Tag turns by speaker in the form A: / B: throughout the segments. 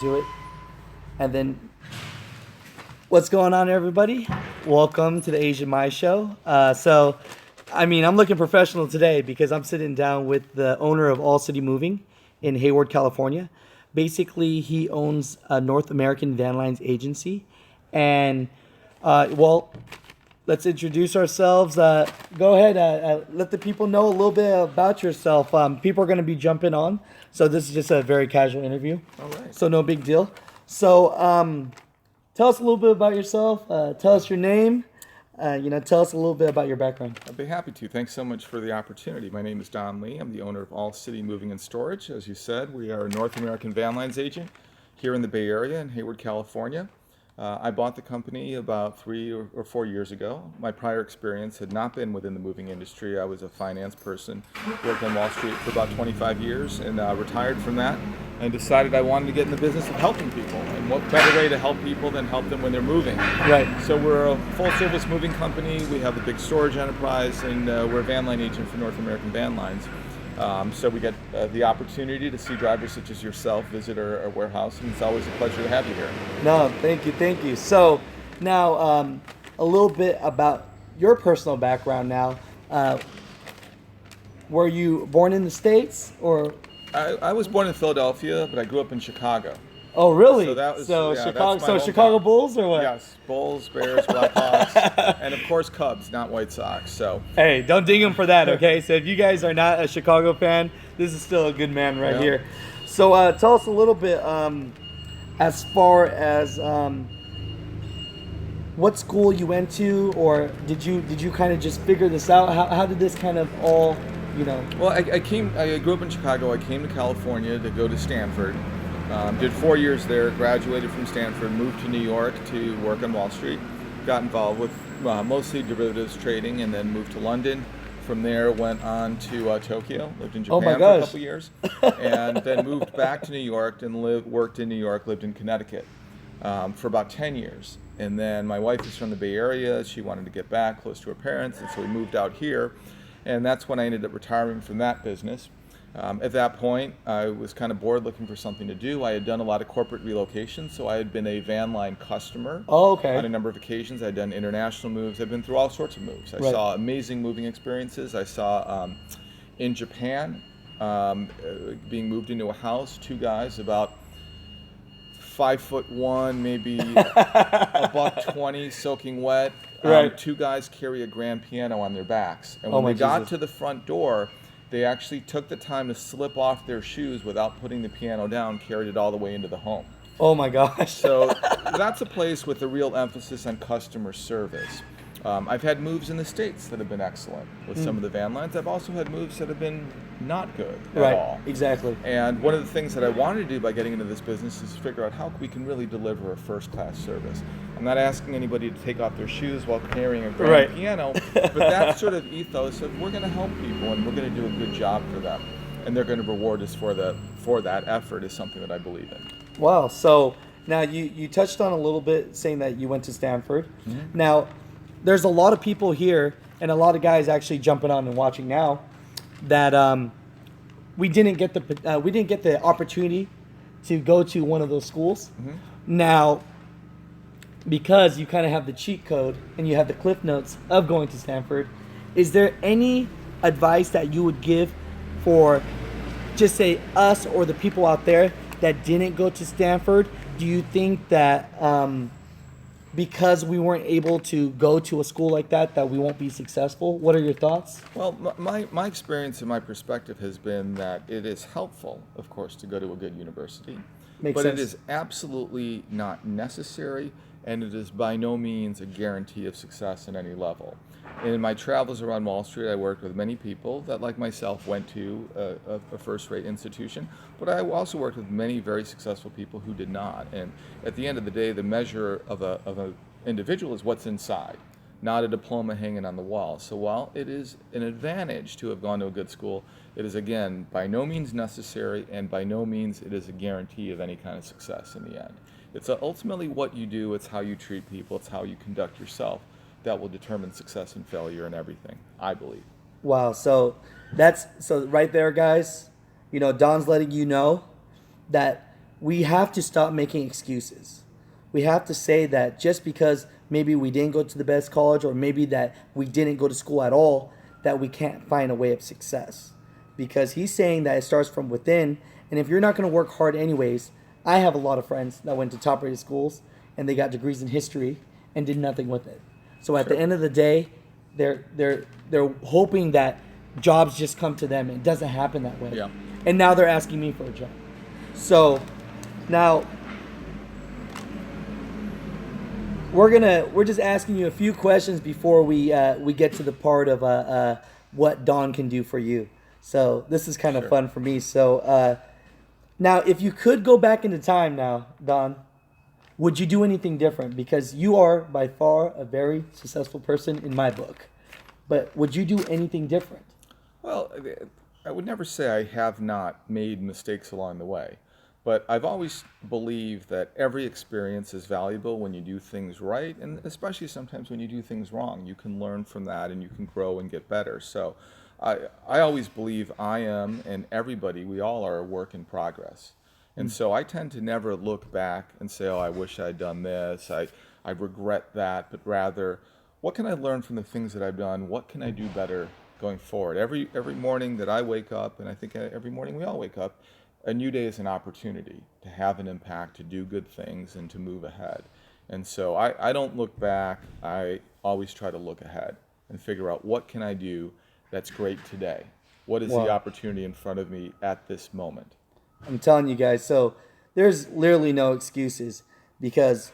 A: do it. And then, what's going on, everybody? Welcome to the Asian My Show. I'm looking professional today because I'm sitting down with the owner of All City Moving in Hayward, California. Basically, he owns a North American van lines agency. And, let's introduce ourselves. Go ahead, let the people know a little bit about yourself. People are going to be jumping on, so this is just a very casual interview.
B: All right.
A: So no big deal. So tell us a little bit about yourself. Tell us your name. Tell us a little bit about your background.
B: I'd be happy to. Thanks so much for the opportunity. My name is Don Lee. I'm the owner of All City Moving and Storage. As you said, we are a North American van lines agent here in the Bay Area in Hayward, California. I bought the company about 3 or 4 years ago. My prior experience had not been within the moving industry. I was a finance person, worked on Wall Street for about 25 years, and retired from that and decided I wanted to get in the business of helping people. And what better way to help people than help them when they're moving?
A: Right.
B: So we're a full-service moving company. We have a big storage enterprise, and we're a van line agent for North American Van Lines. So we get the opportunity to see drivers such as yourself visit our warehouse, and it's always a pleasure to have you here.
A: No, thank you. So now a little bit about your personal background now. Were you born in the States or?
B: I was born in Philadelphia, but I grew up in Chicago.
A: Oh, really?
B: So that was
A: Chicago.
B: that's my
A: So
B: hometown.
A: Chicago Bulls or what?
B: Yes, Bulls, Bears, Blackhawks, and of course Cubs, not White Sox. So
A: Hey, don't ding him for that, okay? So if you guys are not a Chicago fan, this is still a good man right
B: Yeah.
A: here. So tell us a little bit as far as what school you went to, or did you kind of just figure this out? How did this kind of all,
B: Well, I grew up in Chicago. I came to California to go to Stanford. Did 4 years there, graduated from Stanford, moved to New York to work on Wall Street, got involved with mostly derivatives trading, and then moved to London. From there, went on to Tokyo, lived in
A: Oh my
B: Japan for a
A: gosh.
B: couple years, and then moved back to New York and worked in New York, lived in Connecticut for about 10 years. And then my wife is from the Bay Area. She wanted to get back close to her parents, and so we moved out here. And that's when I ended up retiring from that business. At that point, I was kind of bored looking for something to do. I had done a lot of corporate relocations, so I had been a van line customer
A: Oh, okay.
B: on a number of occasions. I'd done international moves. I've been through all sorts of moves. I
A: Right.
B: saw amazing moving experiences. I saw in Japan being moved into a house, two guys about 5'1", maybe a $120, soaking wet.
A: Right.
B: Two guys carry a grand piano on their backs, and
A: Oh
B: when
A: my
B: they got
A: Jesus.
B: to the front door, they actually took the time to slip off their shoes without putting the piano down, carried it all the way into the home.
A: Oh my gosh.
B: So that's a place with a real emphasis on customer service. I've had moves in the States that have been excellent with some of the van lines. I've also had moves that have been not good at
A: Right.
B: all.
A: Exactly.
B: And one of the things that I wanted to do by getting into this business is figure out how we can really deliver a first-class service. I'm not asking anybody to take off their shoes while carrying a grand
A: Right.
B: piano, but that sort of ethos of we're going to help people and we're going to do a good job for them, and they're going to reward us for that effort is something that I believe in.
A: Wow. So now you touched on a little bit saying that you went to Stanford.
B: Mm-hmm.
A: Now, there's a lot of people here and a lot of guys actually jumping on and watching now that we didn't get the opportunity to go to one of those schools.
B: Mm-hmm.
A: Now, because you kind of have the cheat code and you have the cliff notes of going to Stanford, is there any advice that you would give for just say us or the people out there that didn't go to Stanford? Do you think that because we weren't able to go to a school like that we won't be successful? What are your thoughts?
B: Well, my experience and my perspective has been that it is helpful, of course, to go to a good university.
A: Makes
B: but
A: sense.
B: it is absolutely not necessary, and it is by no means a guarantee of success at any level. In my travels around Wall Street, I worked with many people that, like myself, went to a first-rate institution, but I also worked with many very successful people who did not. And at the end of the day, the measure of an individual is what's inside, not a diploma hanging on the wall. So while it is an advantage to have gone to a good school, it is, again, by no means necessary, and by no means it is a guarantee of any kind of success in the end. It's ultimately what you do, it's how you treat people, it's how you conduct yourself that will determine success and failure in everything, I believe.
A: Wow. So right there, guys, Don's letting you know that we have to stop making excuses. We have to say that just because maybe we didn't go to the best college, or maybe that we didn't go to school at all, that we can't find a way of success. Because he's saying that it starts from within, and if you're not going to work hard anyways, I have a lot of friends that went to top rated schools and they got degrees in history and did nothing with it. So at the end of the day, they're hoping that jobs just come to them. It doesn't happen that way.
B: Yeah.
A: And now they're asking me for a job. So now we're just asking you a few questions before we get to the part of what Don can do for you. So this is kind of fun for me. So now, if you could go back into time now, Don, would you do anything different? Because you are by far a very successful person in my book. But would you do anything different?
B: Well, I would never say I have not made mistakes along the way, but I've always believed that every experience is valuable when you do things right, and especially sometimes when you do things wrong. You can learn from that and you can grow and get better. So I always believe I am, and everybody, we all are a work in progress. And so I tend to never look back and say, oh, I wish I'd done this, I regret that, but rather, what can I learn from the things that I've done? What can I do better going forward? Every morning that I wake up, and I think every morning we all wake up, a new day is an opportunity to have an impact, to do good things, and to move ahead. And so I don't look back. I always try to look ahead and figure out what can I do that's great today. What is the opportunity in front of me at this moment?
A: I'm telling you guys, so there's literally no excuses, because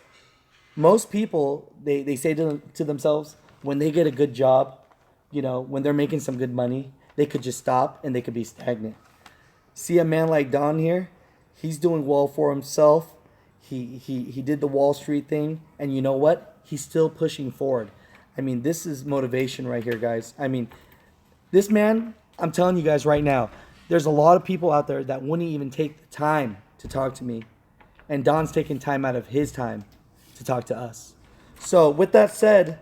A: most people, they say to themselves, when they get a good job, when they're making some good money, they could just stop and they could be stagnant. See a man like Don here, he's doing well for himself. He did the Wall Street thing, and you know what? He's still pushing forward. I mean, this is motivation right here, guys. I mean, this man, I'm telling you guys right now, there's a lot of people out there that wouldn't even take the time to talk to me. And Don's taking time out of his time to talk to us. So with that said,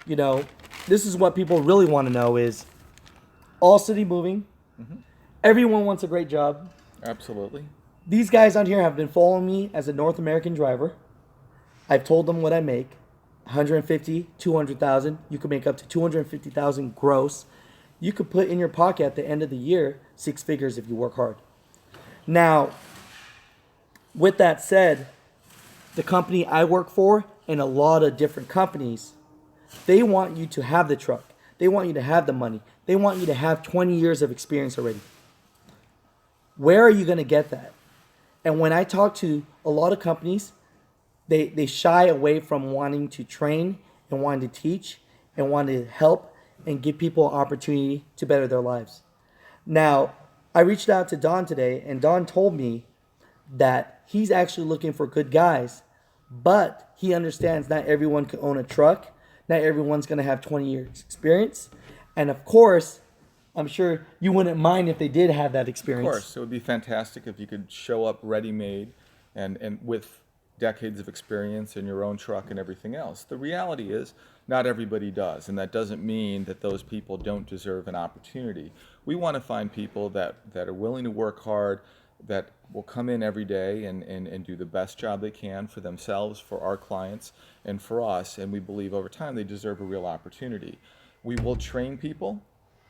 A: this is what people really want to know is all city moving. Mm-hmm. Everyone wants a great job.
B: Absolutely.
A: These guys on here have been following me as a North American driver. I've told them what I make. 150, 200,000. You could make up to 250,000 gross. You could put in your pocket at the end of the year 6 figures if you work hard. Now, with that said, the company I work for and a lot of different companies, they want you to have the truck. They want you to have the money. They want you to have 20 years of experience already. Where are you going to get that? And when I talk to a lot of companies, they shy away from wanting to train and wanting to teach and wanting to help and give people an opportunity to better their lives. Now, I reached out to Don today, and Don told me that he's actually looking for good guys, but he understands not everyone can own a truck. Not everyone's going to have 20 years experience. And of course, I'm sure you wouldn't mind if they did have that experience.
B: Of course, it would be fantastic if you could show up ready-made and with decades of experience in your own truck and everything else. The reality is not everybody does, and that doesn't mean that those people don't deserve an opportunity. We want to find people that are willing to work hard, that will come in every day and do the best job they can for themselves, for our clients, and for us, and we believe over time they deserve a real opportunity. We will train people.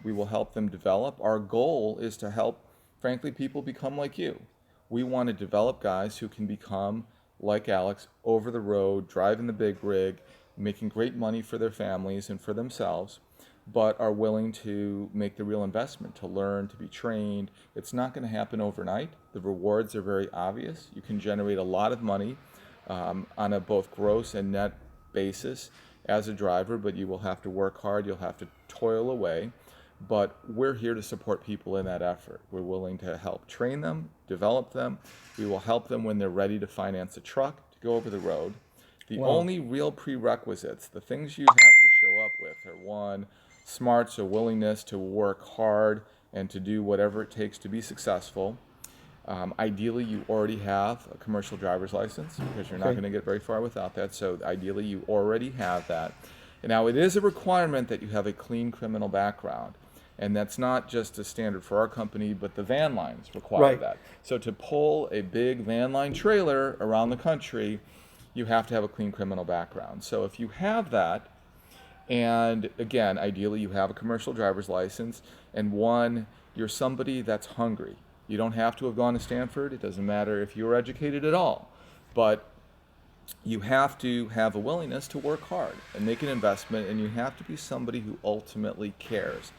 B: We will help them develop. Our goal is to help, frankly, people become like you. We want to develop guys who can become like Alex, over the road, driving the big rig, making great money for their families and for themselves, but are willing to make the real investment, to learn, to be trained. It's not going to happen overnight. The rewards are very obvious. You can generate a lot of money on a both gross and net basis as a driver, but you will have to work hard. You'll have to toil away. But we're here to support people in that effort. We're willing to help train them, develop them. We will help them when they're ready to finance a truck, to go over the road. The only real prerequisites, the things you have to show up with are, one, smarts or willingness to work hard and to do whatever it takes to be successful. Ideally, you already have a commercial driver's license, because you're not going to get very far without that. So ideally, you already have that. And now, it is a requirement that you have a clean criminal background. And that's not just a standard for our company, but the van lines require
A: Right.
B: that. So to pull a big van line trailer around the country, you have to have a clean criminal background. So if you have that, and again, ideally you have a commercial driver's license, and one, you're somebody that's hungry. You don't have to have gone to Stanford. It doesn't matter if you're educated at all. But you have to have a willingness to work hard and make an investment, and you have to be somebody who ultimately cares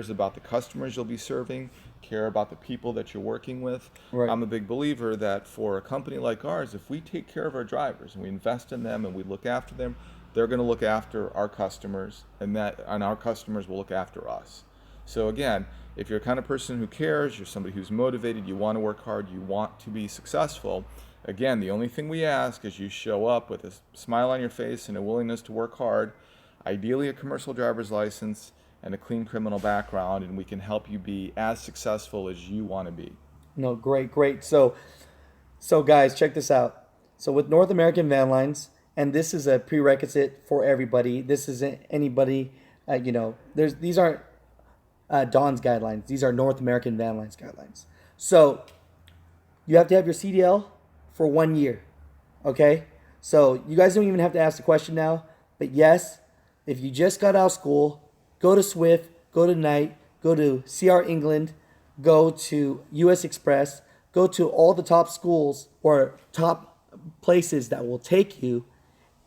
B: about the customers you'll be serving, care about the people that you're working with.
A: Right.
B: I'm a big believer that for a company like ours, if we take care of our drivers and we invest in them and we look after them, they're going to look after our customers, and our customers will look after us. So again, if you're the kind of person who cares, you're somebody who's motivated, you want to work hard, you want to be successful, again, the only thing we ask is you show up with a smile on your face and a willingness to work hard, ideally a commercial driver's license and a clean criminal background, and we can help you be as successful as you want to be.
A: No, great. So guys, check this out. So with North American Van Lines, and this is a prerequisite for everybody. This isn't anybody, these aren't Don's guidelines. These are North American Van Lines guidelines. So you have to have your CDL for 1 year. Okay? So you guys don't even have to ask the question now. But yes, if you just got out of school, go to Swift, go to Knight, go to CR England, go to US Express, go to all the top schools or top places that will take you,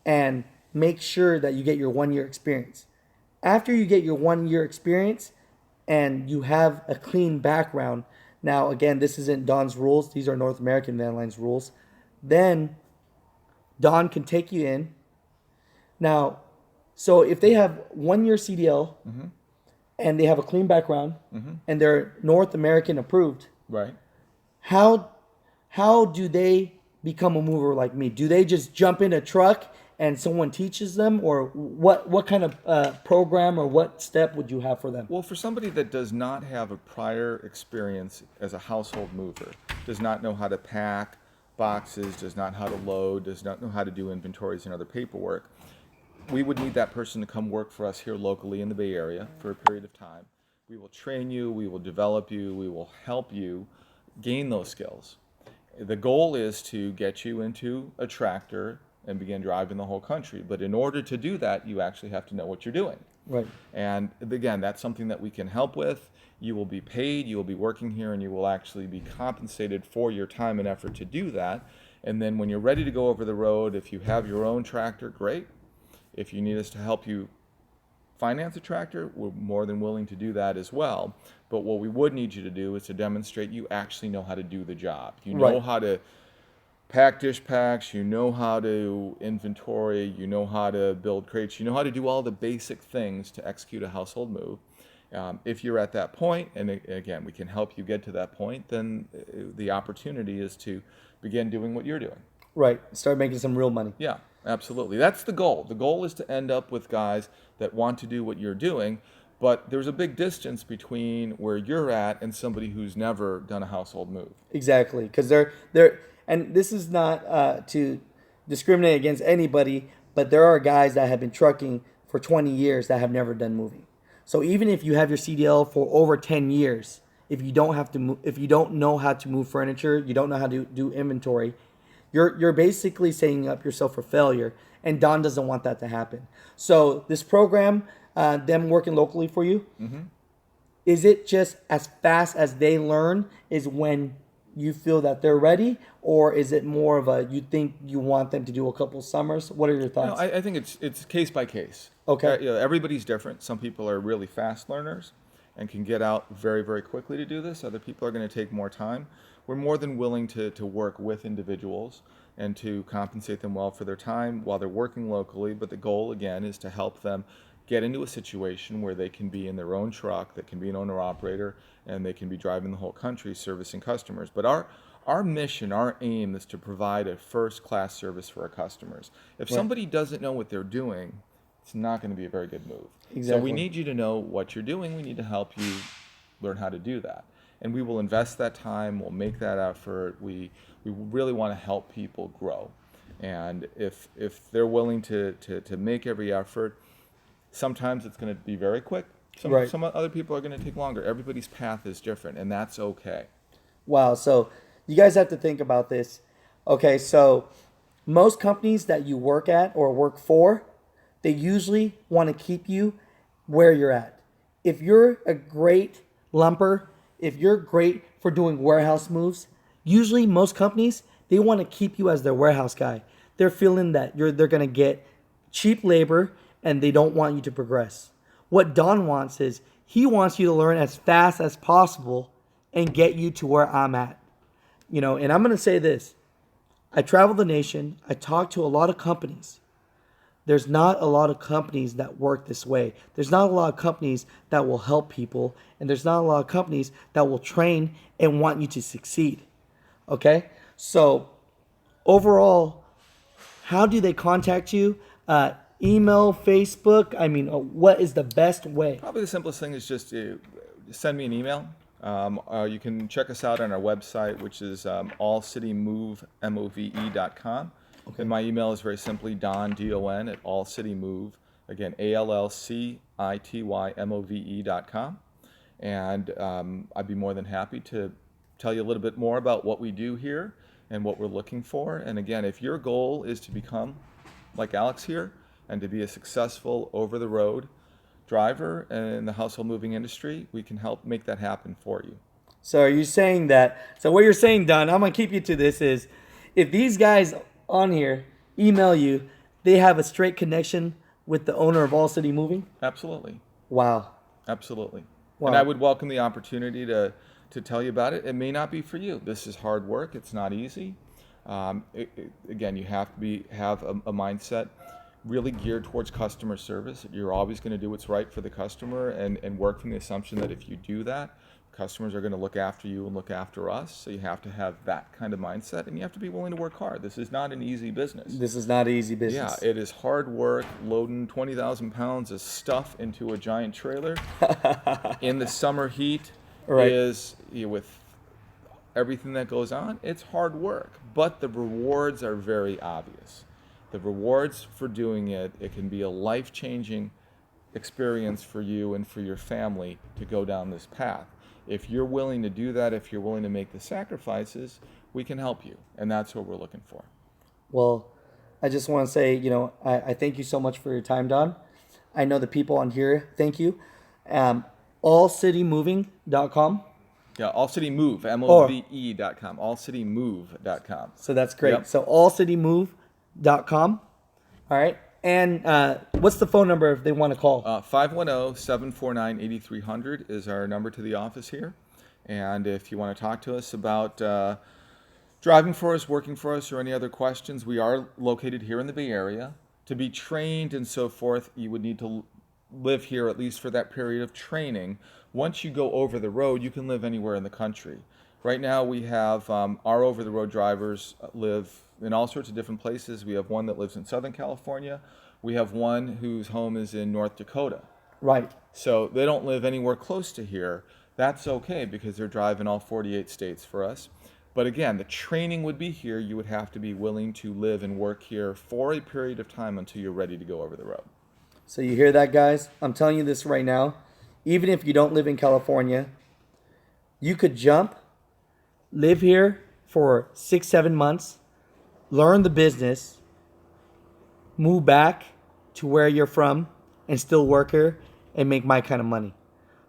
A: and make sure that you get your 1 year experience. After you get your 1 year experience and you have a clean background, now again, this isn't Don's rules, these are North American Van Lines rules, then Don can take you in. Now, so if they have 1 year CDL and they have a clean background and they're North American approved,
B: Right.
A: how do they become a mover like me? Do they just jump in a truck and someone teaches them, or what kind of program or what step would you have for them?
B: Well, for somebody that does not have a prior experience as a household mover, does not know how to pack boxes, does not know how to load, does not know how to do inventories and other paperwork, we would need that person to come work for us here locally in the Bay Area for a period of time. We will train you, we will develop you, we will help you gain those skills. The goal is to get you into a tractor and begin driving the whole country. But in order to do that, you actually have to know what you're doing.
A: Right.
B: And again, that's something that we can help with. You will be paid, you will be working here, and you will actually be compensated for your time and effort to do that. And then when you're ready to go over the road, if you have your own tractor, great. If you need us to help you finance a tractor, we're more than willing to do that as well. But what we would need you to do is to demonstrate you actually know how to do the job. You know
A: Right.
B: how to pack dish packs, you know how to inventory, you know how to build crates, you know how to do all the basic things to execute a household move. If you're at that point, and again, we can help you get to that point, then the opportunity is to begin doing what you're doing.
A: Right. Start making some real money.
B: Yeah, absolutely. That's the goal. The goal is to end up with guys that want to do what you're doing, but there's a big distance between where you're at and somebody who's never done a household move.
A: Exactly, because they're and this is not to discriminate against anybody, but there are guys that have been trucking for 20 years that have never done moving. So even if you have your CDL for over 10 years, if you don't have to move, if you don't know how to move furniture, you don't know how to do inventory, you're basically setting up yourself for failure, and Don doesn't want that to happen. So this program, them working locally for you, is it just as fast as they learn is when you feel that they're ready, or is it more of a you think you want them to do a couple summers? What are your
B: No,
A: thoughts?
B: I think it's case by case.
A: Okay.
B: Everybody's different. Some people are really fast learners and can get out very, very quickly to do this. Other people are going to take more time. We're more than willing to work with individuals and to compensate them well for their time while they're working locally. But the goal, again, is to help them get into a situation where they can be in their own truck, that can be an owner-operator, and they can be driving the whole country servicing customers. But our mission, our aim is to provide a first-class service for our customers. If somebody doesn't know what they're doing, it's not going to be a very good move. So
A: Exactly.
B: we need you to know what you're doing. We need to help you learn how to do that. And we will invest that time. We'll make that effort. We really want to help people grow. And if they're willing to make every effort, sometimes it's going to be very quick.
A: Right.
B: Some other people are going to take longer. Everybody's path is different, and that's okay.
A: Wow. So you guys have to think about this. Okay. So most companies that you work at or work for, they usually want to keep you where you're at. If you're a great lumper, if you're great for doing warehouse moves, usually most companies, they want to keep you as their warehouse guy. They're feeling that they're going to get cheap labor and they don't want you to progress. What Don wants is he wants you to learn as fast as possible and get you to where I'm at. And I'm going to say this. I travel the nation. I talk to a lot of companies. There's not a lot of companies that work this way. There's not a lot of companies that will help people, and there's not a lot of companies that will train and want you to succeed. Okay? So, overall, how do they contact you? Email, Facebook? I mean, what is the best way?
B: Probably the simplest thing is just to send me an email. You can check us out on our website, which is allcitymove.com. Okay. And my email is very simply Don, D-O-N, at allcitymove, again, allcitymove.com. And I'd be more than happy to tell you a little bit more about what we do here and what we're looking for. And again, if your goal is to become like Alex here and to be a successful over-the-road driver in the household moving industry, we can help make that happen for you.
A: So are you saying that, so what you're saying, Don, I'm going to keep you to this, is if these guys on here email you, they have a straight connection with the owner of All City Moving?
B: Absolutely.
A: Wow.
B: Absolutely.
A: Wow.
B: And I would welcome the opportunity to tell you about it. It may not be for you. This is hard work. It's not easy. Again, you have to have a mindset really geared towards customer service. You're always going to do what's right for the customer and work from the assumption that if you do that, customers are going to look after you and look after us. So you have to have that kind of mindset, and you have to be willing to work hard. This is not an easy business.
A: This is not easy business.
B: Yeah, it is hard work loading 20,000 pounds of stuff into a giant trailer in the summer heat.
A: Right.
B: With everything that goes on, it's hard work, but the rewards are very obvious. The rewards for doing it can be a life-changing experience for you and for your family to go down this path. If you're willing to do that, if you're willing to make the sacrifices, we can help you, and that's what we're looking for.
A: Well, I just want to say, I thank you so much for your time, Don. I know the people on here, thank you. Allcitymoving.com.
B: Yeah, allcitymove, M-O-V-E.com, allcitymove.com.
A: So that's great.
B: Yep.
A: So allcitymove.com. All right. And what's the phone number if they want to call?
B: 510-749-8300 is our number to the office here. And if you want to talk to us about driving for us, working for us, or any other questions, we are located here in the Bay Area. To be trained and so forth, you would need to live here at least for that period of training. Once you go over the road, you can live anywhere in the country. Right now we have our over-the-road drivers live in all sorts of different places. We have one that lives in Southern California. We have one whose home is in North Dakota.
A: Right.
B: So they don't live anywhere close to here. That's okay because they're driving all 48 states for us. But again, the training would be here. You would have to be willing to live and work here for a period of time until you're ready to go over the road.
A: So you hear that, guys? I'm telling you this right now. Even if you don't live in California, you could jump, live here for 6-7 months, learn the business, move back to where you're from, and still work here and make my kind of money.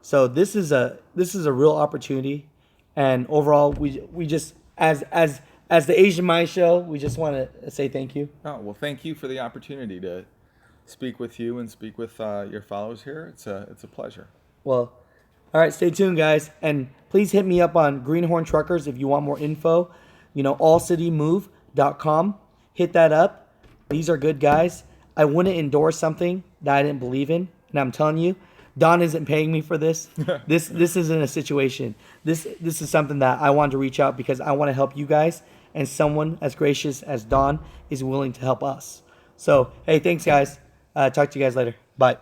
A: So this is a real opportunity, and overall, we just as the Asian Mind Show, we just want to say thank you.
B: Oh well, thank you for the opportunity to speak with you and speak with your followers here. It's a pleasure.
A: Well, all right, stay tuned, guys, and please hit me up on Greenhorn Truckers if you want more info. allcitymove.com. Hit that up. These are good guys. I wouldn't endorse something that I didn't believe in, and I'm telling you, Don isn't paying me for this. This isn't a situation. This is something that I wanted to reach out because I want to help you guys, and someone as gracious as Don is willing to help us. So, hey, thanks, guys. Talk to you guys later. Bye.